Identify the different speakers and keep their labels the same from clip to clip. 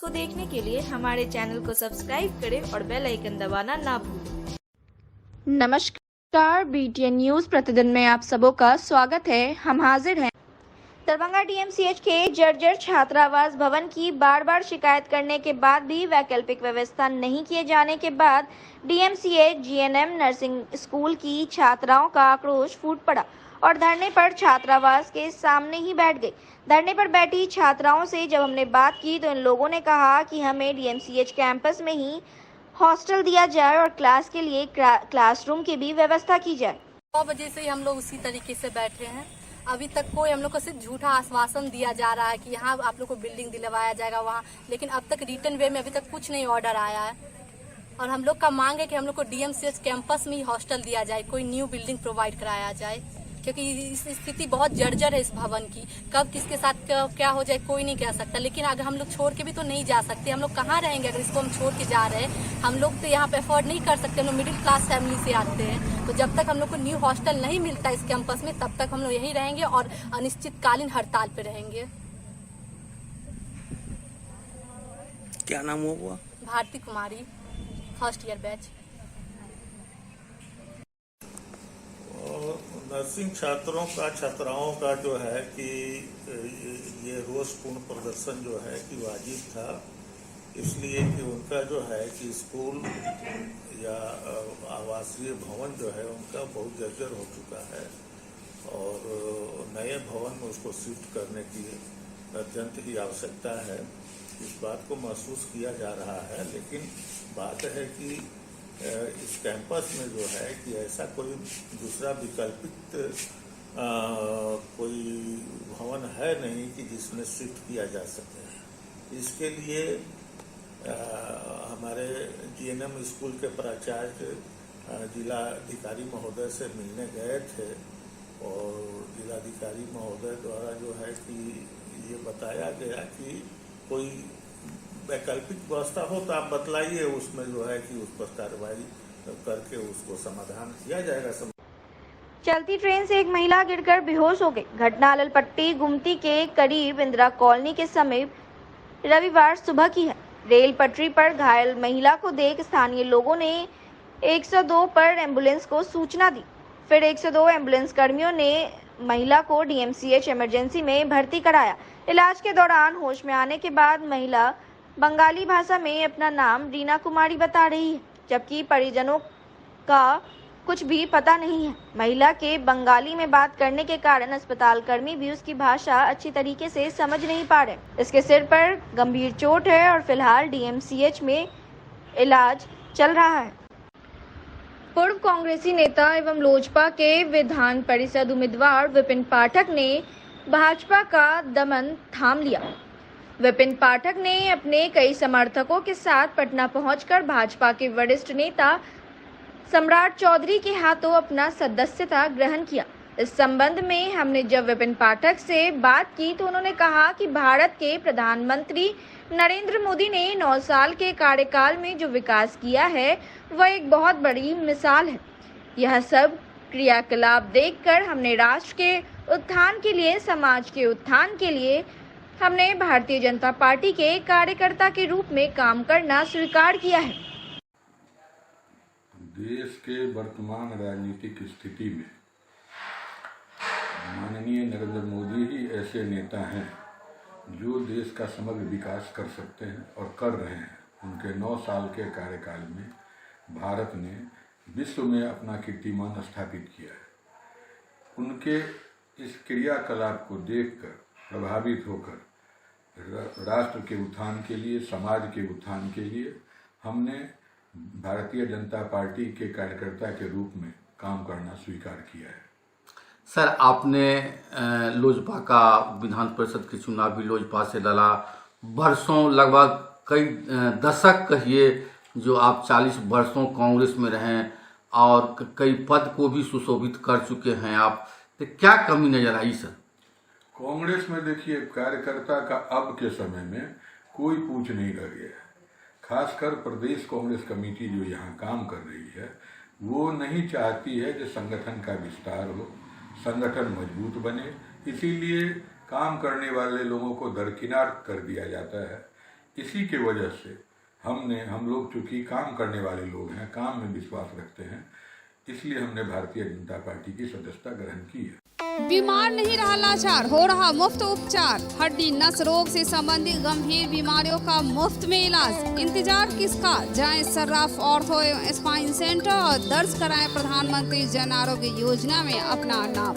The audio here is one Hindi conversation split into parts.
Speaker 1: को देखने के लिए हमारे चैनल को सब्सक्राइब करें और बेल आइकन दबाना ना भूलें।
Speaker 2: नमस्कार, BTN न्यूज प्रतिदिन में आप सबों का स्वागत है। हम हाजिर हैं। दरभंगा DMCH के जर्जर छात्रावास भवन की बार शिकायत करने के बाद भी वैकल्पिक व्यवस्था नहीं किए जाने के बाद DMCH GNM नर्सिंग स्कूल की छात्राओं का आक्रोश फूट पड़ा और धरने पर छात्रावास के सामने ही बैठ गई। धरने पर बैठी छात्राओं से जब हमने बात की तो इन लोगों ने कहा कि हमें DMCH कैंपस में ही हॉस्टल दिया जाए और क्लास के लिए क्लासरूम की भी व्यवस्था की जाए।
Speaker 3: 9 बजे से ही हम लोग उसी तरीके से बैठे हैं। अभी तक कोई हम लोग को सिर्फ झूठा आश्वासन दिया जा रहा है कि यहाँ आप लोग को बिल्डिंग दिलवाया जाएगा वहाँ, लेकिन अब तक रिटर्न वे में अभी तक कुछ नहीं ऑर्डर आया है। और हम लोग का मांग है कि हम लोग को DMCH कैंपस में ही हॉस्टल दिया जाए, कोई न्यू बिल्डिंग प्रोवाइड कराया जाए, क्योंकि इस स्थिति बहुत जर्जर है इस भवन की। कब किसके साथ क्या हो जाए कोई नहीं कह सकता, लेकिन अगर हम लोग छोड़ के भी तो नहीं जा सकते। हम लोग कहाँ रहेंगे अगर इसको हम छोड़ के जा रहे हैं? हम लोग तो यहाँ पे अफोर्ड नहीं कर सकते, हम लोग मिडिल क्लास फैमिली से आते हैं। तो जब तक हम लोग को न्यू हॉस्टल नहीं मिलता इस कैंपस में, तब तक हम लोग यहीं रहेंगे और अनिश्चितकालीन हड़ताल पे रहेंगे।
Speaker 4: क्या नाम हुआ?
Speaker 3: भारती कुमारी, फर्स्ट ईयर बैच।
Speaker 5: नर्सिंग छात्राओं का जो है कि ये रोषपूर्ण प्रदर्शन जो है कि वाजिब था, इसलिए कि उनका जो है कि स्कूल या आवासीय भवन जो है उनका बहुत जर्जर हो चुका है और नए भवन में उसको शिफ्ट करने की अत्यंत ही आवश्यकता है। इस बात को महसूस किया जा रहा है, लेकिन बात है कि इस कैंपस में जो है कि ऐसा कोई दूसरा विकल्पित कोई भवन है नहीं कि जिसमें शिफ्ट किया जा सके। इसके लिए हमारे GNM स्कूल के प्राचार्य जिलाधिकारी महोदय से मिलने गए थे और जिलाधिकारी महोदय द्वारा जो है कि ये बताया गया कि कोई वैकल्पिक व्यवस्था हो तो आप बतलाइए, उसमें जो है कि उस पर कार्रवाई करके उसको समाधान किया जाएगा।
Speaker 2: चलती ट्रेन से एक महिला गिरकर बेहोश हो गई। घटना अललपट्टी गुमती के करीब इंदिरा कॉलोनी के समीप रविवार सुबह की है। रेल पटरी पर घायल महिला को देख स्थानीय लोगों ने 102 पर एम्बुलेंस को सूचना दी। फिर 102 एम्बुलेंस कर्मियों ने महिला को DMCH इमरजेंसी में भर्ती कराया। इलाज के दौरान होश में आने के बाद महिला बंगाली भाषा में अपना नाम रीना कुमारी बता रही है, जबकि परिजनों का कुछ भी पता नहीं है। महिला के बंगाली में बात करने के कारण अस्पताल कर्मी भी उसकी भाषा अच्छी तरीके से समझ नहीं पा रहे। इसके सिर पर गंभीर चोट है और फिलहाल DMCH में इलाज चल रहा है। पूर्व कांग्रेसी नेता एवं लोजपा के विधान परिषद उम्मीदवार विपिन पाठक ने भाजपा का दमन थाम लिया। विपिन पाठक ने अपने कई समर्थकों के साथ पटना पहुंचकर भाजपा के वरिष्ठ नेता सम्राट चौधरी के हाथों अपना सदस्यता ग्रहण किया। इस संबंध में हमने जब विपिन पाठक से बात की तो उन्होंने कहा कि भारत के प्रधानमंत्री नरेंद्र मोदी ने 9 साल के कार्यकाल में जो विकास किया है वह एक बहुत बड़ी मिसाल है। यह सब क्रियाकलाप देखकर हमने राष्ट्र के उत्थान के लिए, समाज के उत्थान के लिए हमने भारतीय जनता पार्टी के कार्यकर्ता के रूप में काम करना स्वीकार किया है।
Speaker 6: देश के वर्तमान राजनीतिक स्थिति में माननीय नरेंद्र मोदी ही ऐसे नेता हैं जो देश का समग्र विकास कर सकते हैं और कर रहे हैं। उनके 9 साल के कार्यकाल में भारत ने विश्व में अपना कीर्तिमान स्थापित किया है। उनके इस क्रियाकलाप को देखकर प्रभावित होकर राष्ट्र के उत्थान के लिए, समाज के उत्थान के लिए हमने भारतीय जनता पार्टी के कार्यकर्ता के रूप में काम करना स्वीकार किया है।
Speaker 7: सर, आपने लोजपा का विधान परिषद के चुनाव भी लोजपा से लड़ा, वर्षों लगभग कई दशक कहिए जो आप 40 वर्षों कांग्रेस में रहें और कई पद को भी सुशोभित कर चुके हैं आप, तो क्या कमी नजर आई सर?
Speaker 6: कांग्रेस में देखिए, कार्यकर्ता का अब के समय में कोई पूछ नहीं रह गया है। खासकर प्रदेश कांग्रेस कमेटी जो यहाँ काम कर रही है वो नहीं चाहती है कि संगठन का विस्तार हो, संगठन मजबूत बने। इसीलिए काम करने वाले लोगों को दरकिनार कर दिया जाता है। इसी के वजह से हम लोग चूंकि काम करने वाले लोग हैं, काम में विश्वास रखते हैं, इसलिए हमने भारतीय जनता पार्टी की सदस्यता ग्रहण की है।
Speaker 8: बीमार नहीं रहा लाचार, हो रहा मुफ्त उपचार। हड्डी नस रोग से संबंधित गंभीर बीमारियों का मुफ्त में इलाज। इंतजार किसका, जाएं सर्राफ ऑर्थो एवं स्पाइन सेंटर और दर्ज कराएं प्रधानमंत्री जन आरोग्य योजना में अपना नाम।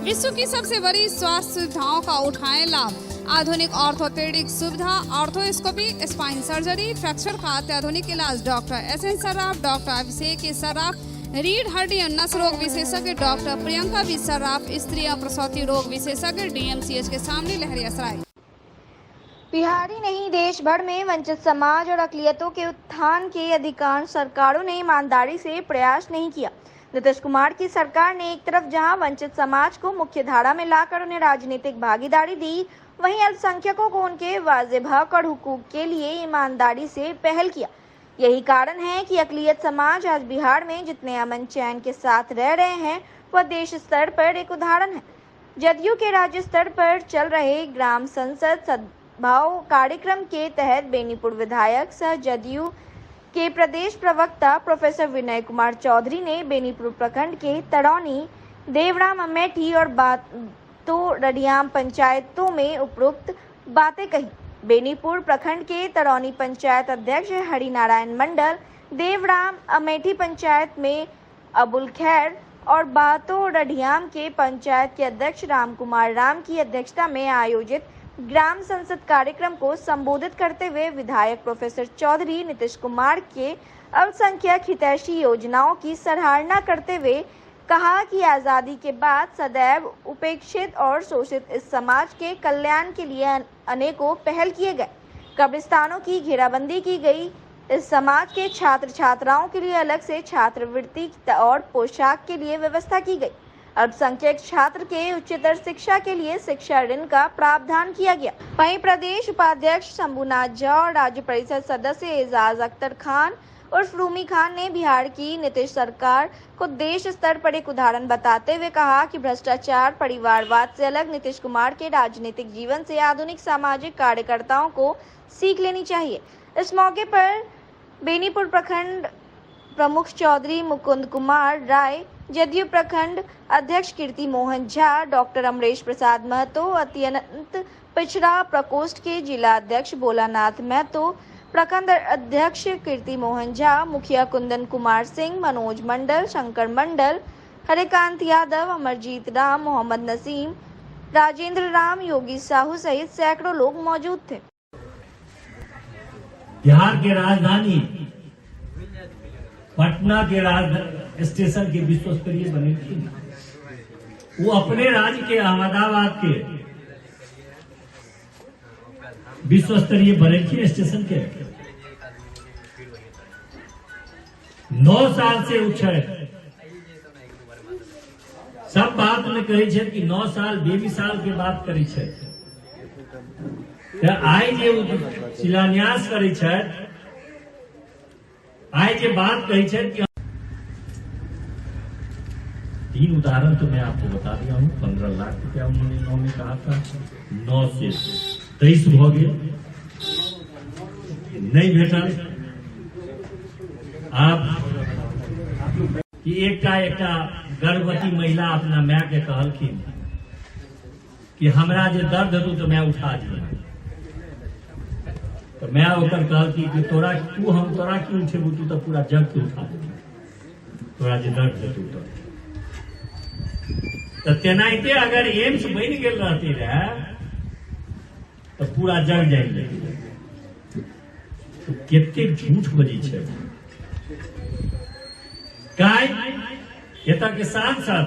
Speaker 8: विश्व की सबसे बड़ी स्वास्थ्य सुविधाओं का उठाएं लाभ। आधुनिक ऑर्थोपेडिक सुविधा, ऑर्थोस्कोपी, स्पाइन सर्जरी, फ्रैक्चर का अत्याधुनिक इलाज। डॉक्टर SN सर्राफ, डॉक्टर अभिषेक सर्राफ, रीढ़ हड्डी और नस रोग विशेषज्ञ डॉक्टर प्रियंका बी सर्राफ, स्त्री और प्रसूति रोग विशेषज्ञ DMCH के सामने लहरियासराय।
Speaker 2: बिहार ही नहीं, देश भर में वंचित समाज और अकलियतों के उत्थान के अधिकांश सरकारों ने ईमानदारी से प्रयास नहीं किया। नीतीश कुमार की सरकार ने एक तरफ जहां वंचित समाज को मुख्य धारा में लाकर उन्हें राजनीतिक भागीदारी दी, वहीं अल्पसंख्यकों को उनके वाजिब हक और हुकूक के लिए ईमानदारी से पहल किया। यही कारण है कि अकलियत समाज आज बिहार में जितने अमन चैन के साथ रह रहे हैं, वह देश स्तर पर एक उदाहरण है। जदयू के राज्य स्तर पर चल रहे ग्राम संसद सद्भाव कार्यक्रम के तहत बेनीपुर विधायक सह जदयू के प्रदेश प्रवक्ता प्रोफेसर विनय कुमार चौधरी ने बेनीपुर प्रखंड के तड़ौनी, देवराम, अमेठी और बातो-रडियाम पंचायतों में उपरोक्त बातें कही। बेनीपुर प्रखंड के तड़ौनी पंचायत अध्यक्ष हरिनारायण मंडल, देवराम अमेठी पंचायत में अबुल खैर और बातो-रडियाम के पंचायत के अध्यक्ष राम कुमार राम की अध्यक्षता में आयोजित ग्राम संसद कार्यक्रम को संबोधित करते हुए विधायक प्रोफेसर चौधरी नीतीश कुमार के अल्पसंख्यक हितैषी योजनाओं की सराहना करते हुए कहा कि आजादी के बाद सदैव उपेक्षित और शोषित इस समाज के कल्याण के लिए अनेकों पहल किए गए। कब्रिस्तानों की घेराबंदी की गई। इस समाज के छात्र छात्राओं के लिए अलग से छात्रवृत्ति और पोशाक के लिए व्यवस्था की गई। अल्पसंख्यक छात्र के उच्चतर शिक्षा के लिए शिक्षा ऋण का प्रावधान किया गया। वहीं प्रदेश उपाध्यक्ष शंभुनाथ झा और राज्य परिषद सदस्य एजाज अख्तर खान उर्फ रूमी खान ने बिहार की नीतीश सरकार को देश स्तर पर एक उदाहरण बताते हुए कहा कि भ्रष्टाचार, परिवारवाद से अलग नीतीश कुमार के राजनीतिक जीवन से आधुनिक सामाजिक कार्यकर्ताओं को सीख लेनी चाहिए। इस मौके पर बेनीपुर प्रखंड प्रमुख चौधरी मुकुंद कुमार राय, जदयू प्रखंड अध्यक्ष कीर्ति मोहन झा, डॉक्टर अमरेश प्रसाद महतो, अत्यंत पिछड़ा प्रकोष्ठ के जिला अध्यक्ष भोलानाथ महतो, प्रखंड अध्यक्ष कीर्ति मोहन झा, मुखिया कुंदन कुमार सिंह, मनोज मंडल, शंकर मंडल, हरिकांत यादव, अमरजीत राम, मोहम्मद नसीम, राजेंद्र राम, योगी साहू सहित सैकड़ों लोग मौजूद थे।
Speaker 9: बिहार के राजधानी पटना के स्टेशन के विश्व स्तरीय बने थी। वो अपने राज्य के अहमदाबाद के विश्व स्तरीय बने थी स्टेशन के 9 साल से उछल सब बात में कही है कि 9 साल बेबी साल के बात करी है। आइ जे शिलान्यास करी है, आइ जे बात कही है कि 3 उदाहरण तो मैं आपको बता दिया हूँ। 15 लाख रुपया उन्होंने 9 में कहा था, 9 से 23 हो गए, नहीं भेटा। आप कि एक गर्भवती महिला अपना माय के कहलखिन कि हमरा जे दर्द हेतु तो मैं उठा दिया, तो मैं ओकर कहलती कि तोरा क्यों उठेबू, तू तो पूरा जग के उठा दे, तोरा जे दर्द हेतु तो तेनाहिते अगर एम्स बन गेल रहती रहे तो पूरा जग जाए। तो केते झूठ बजी छै। के सांसद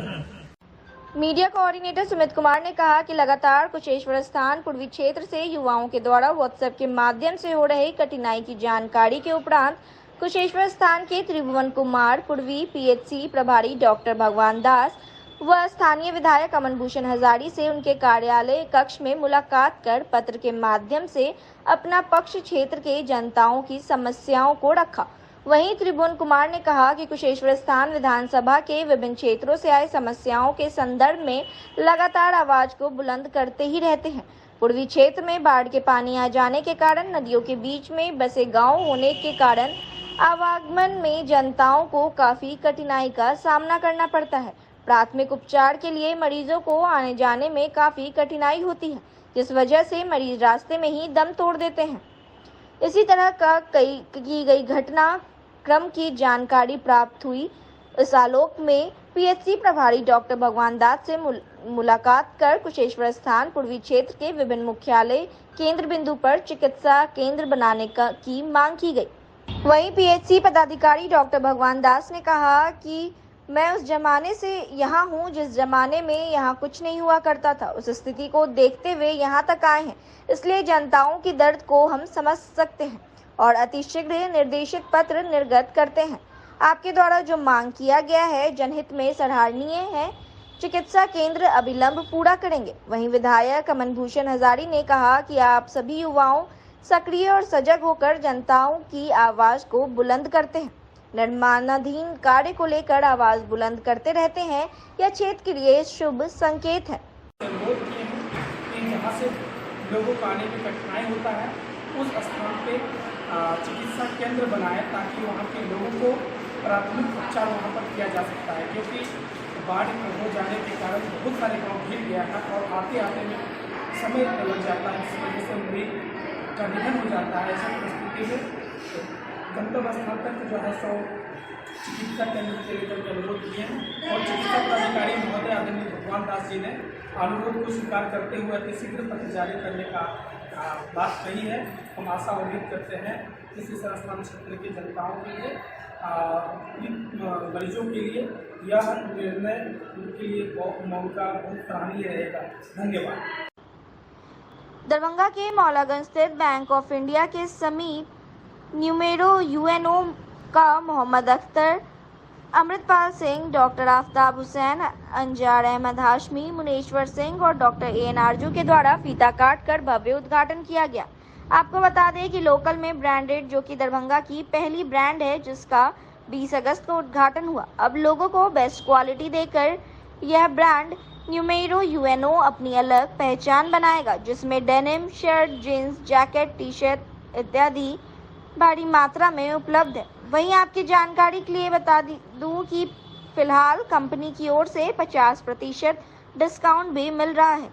Speaker 2: मीडिया कोऑर्डिनेटर सुमित कुमार ने कहा कि लगातार कुशेश्वर स्थान पूर्वी क्षेत्र से युवाओं के द्वारा व्हाट्सएप के माध्यम से हो रही कठिनाई की जानकारी के उपरांत कुशेश्वर स्थान के त्रिभुवन कुमार, पूर्वी PHC प्रभारी डॉक्टर भगवान दास व स्थानीय विधायक अमन भूषण हजारी से उनके कार्यालय कक्ष में मुलाकात कर पत्र के माध्यम से अपना पक्ष क्षेत्र के जनताओं की समस्याओं को रखा। वहीं त्रिभुवन कुमार ने कहा कि कुशेश्वर स्थान विधानसभा के विभिन्न क्षेत्रों से आए समस्याओं के संदर्भ में लगातार आवाज को बुलंद करते ही रहते हैं। पूर्वी क्षेत्र में बाढ़ के पानी आ जाने के कारण नदियों के बीच में बसे गांव होने के कारण आवागमन में जनताओं को काफी कठिनाई का सामना करना पड़ता है। प्राथमिक उपचार के लिए मरीजों को आने जाने में काफी कठिनाई होती है, जिस वजह से मरीज रास्ते में ही दम तोड़ देते हैं। इसी तरह का की गई घटना क्रम की जानकारी प्राप्त हुई। इस आलोक में पीएचसी प्रभारी डॉक्टर भगवान दास से मुलाकात कर कुशेश्वर स्थान पूर्वी क्षेत्र के विभिन्न मुख्यालय केंद्र बिंदु पर चिकित्सा केंद्र बनाने की मांग की गई। वहीं पीएचसी पदाधिकारी डॉक्टर भगवान दास ने कहा कि मैं उस जमाने से यहाँ हूँ जिस जमाने में यहाँ कुछ नहीं हुआ करता था। उस स्थिति को देखते हुए यहाँ तक आए हैं, इसलिए जनताओं की दर्द को हम समझ सकते हैं और अतिशीघ्र निर्देशित पत्र निर्गत करते हैं। आपके द्वारा जो मांग किया गया है जनहित में सराहनीय है। चिकित्सा केंद्र अविलंब पूरा करेंगे। वहीं विधायक अमन भूषण हजारी ने कहा कि आप सभी युवाओं सक्रिय और सजग होकर जनताओं की आवाज को बुलंद करते हैं। निर्माणाधीन कार्य को लेकर आवाज बुलंद करते रहते हैं। यह क्षेत्र के लिए शुभ संकेत है।
Speaker 10: जहाँ से लोगों को आने में कठिनाई होता है उस स्थान पे चिकित्सा केंद्र बनाए ताकि वहाँ के लोगों को प्राथमिक उपचार वहाँ पर किया जा सकता है, क्योंकि बाढ़ हो जाने के कारण बहुत सारे गाँव घिर गया है और आते आते में समय लग जाता है, इस वजह से मरीज का निधन हो जाता है। ऐसी परिस्थिति में गंतव्य स्थान तक जो है सो चिकित्सा केंद्र के लेकर के अनुरोध किए हैं और चिकित्सा पदाधिकारी महोदय आदरणीय भगवान दास जी ने अनुरोध को स्वीकार करते हुए अतिशीघ्र पत्र जारी करने का बात कही है। हम आशा उम्मीद करते हैं कि इस स्थान क्षेत्र की जनताओं के लिए मरीजों के लिए यह निर्णय उनके लिए मौका बहुत सराहनीय रहेगा। धन्यवाद।
Speaker 2: दरभंगा के मौलागंज स्थित बैंक ऑफ इंडिया के समीप न्यूमेरो यूएनओ का मोहम्मद अख्तर, अमृतपाल सिंह, डॉक्टर आफ्ताब हुसैन, अंजार अहमद हाशमी, मुनेश्वर सिंह और डॉक्टर एन आरजू के द्वारा फीता काट कर भव्य उद्घाटन किया गया। आपको बता दें कि लोकल में ब्रांडेड जो कि दरभंगा की पहली ब्रांड है जिसका 20 अगस्त को उद्घाटन हुआ। अब लोगों को बेस्ट क्वालिटी देकर यह ब्रांड न्यूमेरो यूएनओ अपनी अलग पहचान बनाएगा, जिसमें denim, shirt, jeans, jacket, T shirt इत्यादि भारी मात्रा में उपलब्ध है। वहीं आपकी जानकारी के लिए बता दूं कि फिलहाल कंपनी की ओर से 50% डिस्काउंट भी मिल रहा है।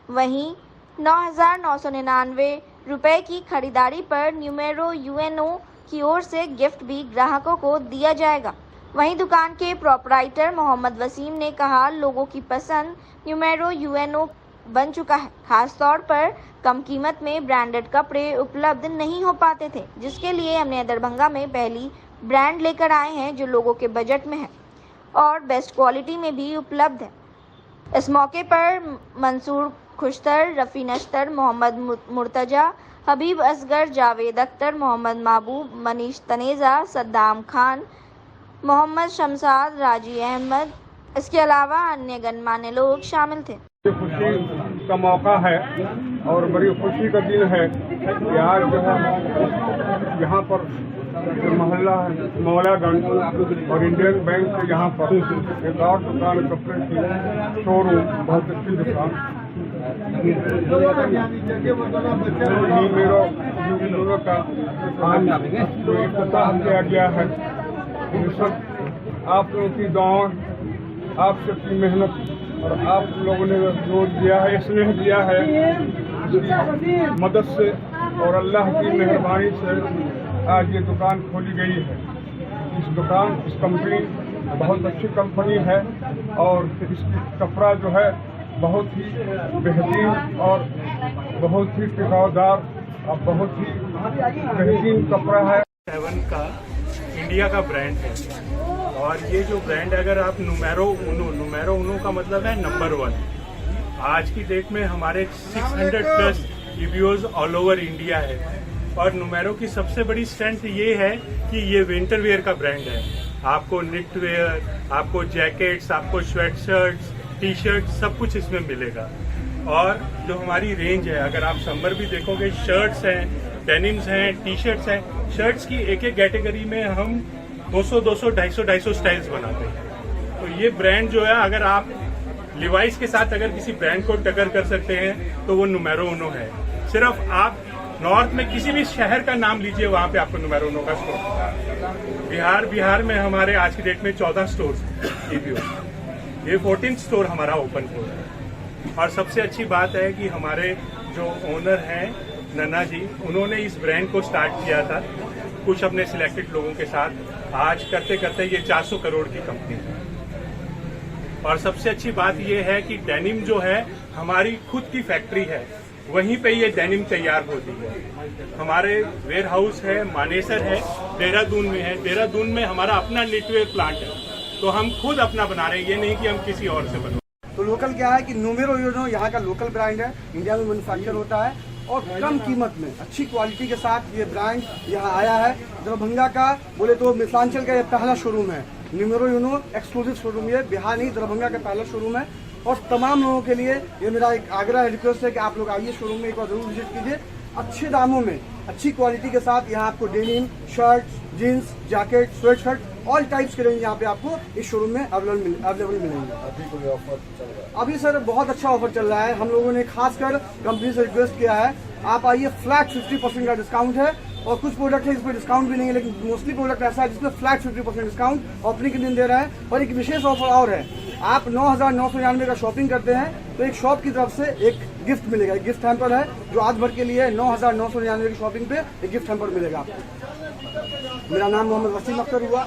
Speaker 2: वहीं 9,999 रुपए की खरीदारी पर न्यूमेरो यूएनओ की ओर से गिफ्ट भी ग्राहकों को दिया जाएगा। वहीं दुकान के प्रोपराइटर मोहम्मद वसीम ने कहा, लोगों की पसंद न्यूमेरो यूएनओ बन चुका है। खास तौर पर कम कीमत में ब्रांडेड कपड़े उपलब्ध नहीं हो पाते थे, जिसके लिए हमने दरभंगा में पहली ब्रांड लेकर आए हैं जो लोगों के बजट में है और बेस्ट क्वालिटी में भी उपलब्ध है। इस मौके पर मंसूर खुशतर, रफ़ी नश्तर, मोहम्मद मुर्तजा, हबीब असगर, जावेद अख्तर, मोहम्मद महबूब, मनीष तनेजा, सद्दाम खान, मोहम्मद शमसाद, राजी अहमद, इसके अलावा अन्य गणमान्य लोग शामिल थे।
Speaker 11: खुशी का मौका है और बड़ी खुशी का दिन है कि आज जो है यहाँ पर जो मोहल्ला है मौलागंज और इंडियन बैंक के यहाँ पर एक और दुकान कपड़े की शोरूम, बहुत अच्छी दुकान न्यूमेरो का इफ्तिताह किया गया है। आप लोगों की दुआ, आप सबकी मेहनत और आप लोगों ने जो दिया है, स्नेह दिया है, मदद से और अल्लाह की मेहरबानी से आज ये दुकान खोली गई है। इस कंपनी बहुत अच्छी कंपनी है और इसकी कपड़ा जो है बहुत ही बेहतरीन और बहुत ही टिकाऊदार और बहुत ही बेहतरीन कपड़ा है।
Speaker 12: 7 का इंडिया का ब्रांड है और ये जो ब्रांड अगर आप नुमेरो उनो का मतलब है नंबर 1। आज की डेट में हमारे 600 plus reviews all over India है और नुमेरो की सबसे बड़ी स्ट्रेंथ ये है कि ये विंटर वेयर का ब्रांड है। आपको निट वेयर, आपको जैकेट्स, आपको स्वेट शर्ट्स, टी शर्ट सब कुछ इसमें मिलेगा। और जो हमारी रेंज है, अगर आप समर भी देखोगे, शर्ट्स हैं, डेनिम्स हैं, टी शर्ट्स हैं। शर्ट्स की एक एक कैटेगरी में हम 200, 250, 250 स्टाइल्स बनाते हैं। तो ये ब्रांड जो है, अगर आप लिवाइस के साथ अगर किसी ब्रांड को टक्कर कर सकते हैं तो वो नुमेरो उनो है। सिर्फ आप नॉर्थ में किसी भी शहर का नाम लीजिए, वहां पे आपको नुमेरो उनो का स्टोर मिलेगा। बिहार में हमारे आज की डेट में 14 स्टोर ये 14 स्टोर हमारा ओपन हो रहा है। और सबसे अच्छी बात है कि हमारे जो ओनर हैं नन्ना जी, उन्होंने इस ब्रांड को स्टार्ट किया था कुछ अपने सिलेक्टेड लोगों के साथ। आज करते करते ये 400 करोड़ की कंपनी है। और सबसे अच्छी बात ये है कि डेनिम जो है हमारी खुद की फैक्ट्री है, वहीं पे ये डेनिम तैयार होती है। हमारे वेयर हाउस है, मानेसर है, देहरादून में है। देहरादून में हमारा अपना निटवेयर प्लांट है, तो हम खुद अपना बना रहे हैं, ये नहीं कि हम किसी और से बना।
Speaker 13: तो लोकल क्या है कि नुमेरो यूनो यहाँ का लोकल ब्रांड है, इंडिया में मैन्युफैक्चर होता है और कम कीमत में अच्छी क्वालिटी के साथ ये ब्रांड यहाँ आया है। दरभंगा का बोले तो मिथिलांचल का ये पहला शोरूम है। नुमेरो यूनो एक्सक्लूसिव शोरूम, ये बिहार नहीं दरभंगा का पहला शोरूम है। और तमाम लोगों के लिए ये मेरा एक आग्रह है, रिक्वेस्ट है कि आप लोग आइए शोरूम में एक बार जरूर विजिट कीजिए। अच्छे दामों में अच्छी क्वालिटी के साथ यहाँ आपको denim, shirt, jeans, jacket, sweatshirt all types के रेंज यहाँ पे आपको इस शोरूम में अवेलेबल मिलेंगे।
Speaker 11: अभी कोई ऑफर चल रहा है?
Speaker 13: अभी सर बहुत अच्छा ऑफर चल रहा है। हम लोगों ने खासकर कंपनी से रिक्वेस्ट किया है, आप आइए, फ्लैट 50% का डिस्काउंट है। और कुछ प्रोडक्ट है जिसमें डिस्काउंट भी नहीं है, लेकिन मोस्टली प्रोडक्ट ऐसा है जिसमें फ्लैट 50% डिस्काउंट ओपनिंग के दिन दे रहा है। और एक विशेष ऑफर और है, आप 9,999 का शॉपिंग करते हैं तो एक शॉप की तरफ से एक गिफ्ट मिलेगा। एक गिफ्ट हैम्पर है जो आज भर के लिए 9,999 की शॉपिंग पे एक गिफ्ट हैम्पर मिलेगा आपको। मेरा नाम मोहम्मद वसीम अख्तर हुआ।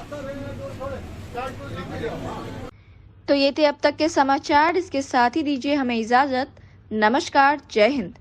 Speaker 2: तो ये थे अब तक के समाचार, इसके साथ ही दीजिए हमें इजाजत। नमस्कार, जय हिंद।